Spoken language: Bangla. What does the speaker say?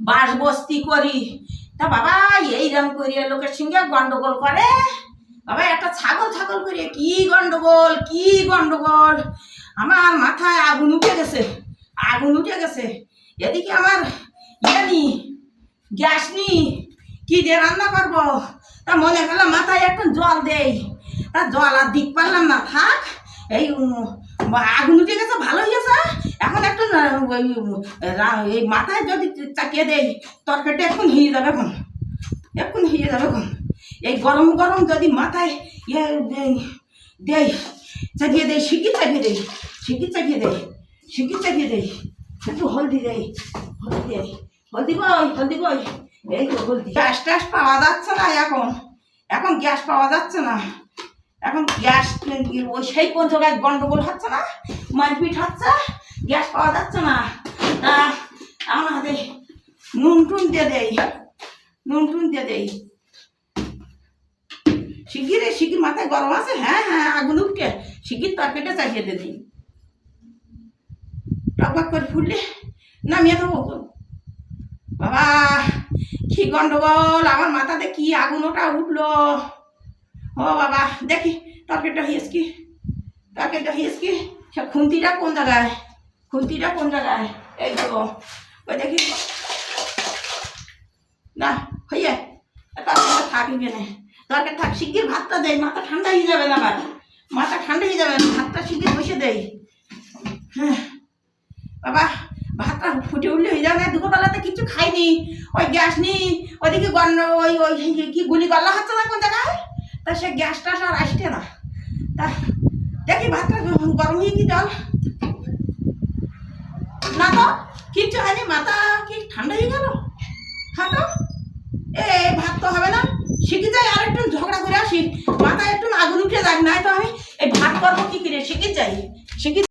বাস বস্তি করি। তা বাবা এইরকম করিয়া লোকের সঙ্গে গন্ডগোল করে বাবা, একটা ছাগল ছাগল করিয়া কি গন্ডগোল কি গন্ডগোল। আমার মাথায় আগুন উঠে গেছে, আগুন উঠে গেছে। এদিকে আমার নি গ্যাস নি, কি দিয়ে রান্না করবো। তা মনে করলাম মাথায় একটু জল দেই, তা জল আর দিক পারলাম না, থাক। এই আগুন উঠে গেছে, ভালো হয়েছে। এখন একটু এই মাথায় যদি চাকিয়ে দেই তরকারিটা এখন হয়ে যাবে, এখন হয়ে যাবে। এই গরম গরম যদি মাথায় দেই, চাপিয়ে দেই, শিগগির চাপিয়ে দেই, শিগগির চাপিয়ে দেই, শিগগির চাপিয়ে দেই। একটু হলদি দেই, হলদি দেই, হলদি কই, হলদি কই, এই তো হলদি। গ্যাস ট্যাস পাওয়া যাচ্ছে না এখন, এখন গ্যাস পাওয়া যাচ্ছে না। এখন গ্যাস ওই সেই কোন জায়গায় গন্ডগোল হচ্ছে না, মারপিট হচ্ছে, গ্যাস পাওয়া যাচ্ছে না। তা আমার হাতে নুন টুন দিয়ে দেই, নুন টুন দিয়ে দেই। শিগগির শিগগির, মাথায় গরম আছে, হ্যাঁ হ্যাঁ আগুন উঠকে শিগগির তরকারিটা চাপিয়ে দিয়ে দিই। টকবক করে ফুললে নামিয়ে দেবো। বাবা কি গন্ডগোল, আমার মাথাতে কি আগুন ওটা উঠলো। ও বাবা দেখি তরকারিটা হয়েছে কি, তরকারিটা হয়েছে কি। সে খুন্তিটা কোন জায়গায়, খুন্তিটা কোন জায়গায়, এই তো ওই দেখি না হইয়া তরকারিটা থাকিবে না, তরকারি থাক। শিগগির ভাতটা দেয়, মাথা ঠান্ডা হয়ে যাবে না, আবার মাথা ঠান্ডা হয়ে যাবে, ভাতটা শিগগির বসে দেয়। হ্যাঁ বাবা ভাতটা ফুটে উঠলে হয়ে যাবে না, দুপুরবেলাতে কিছু খাইনি, ওই গ্যাস নি, ওইদিকে ওই ওই কি গুলি গল্লা হচ্ছে না কোন জায়গায়, তা সে গ্যাস টাস আর আসছে না। তা দেখি ভাতটা গরম হয়ে কি জল না, তো কিচ্ছু হয়নি, মাথা কি ঠান্ডা হয়ে গেল। হ্যাঁ তো ভাত তো হবে না, শিখে যাই আর একটু ঝগড়া করে আসি, মাথায় একটু আগুন উঠে যাক, নাই তো আমি এই ভাত করবো কি করে, শিখে যাই শিখে।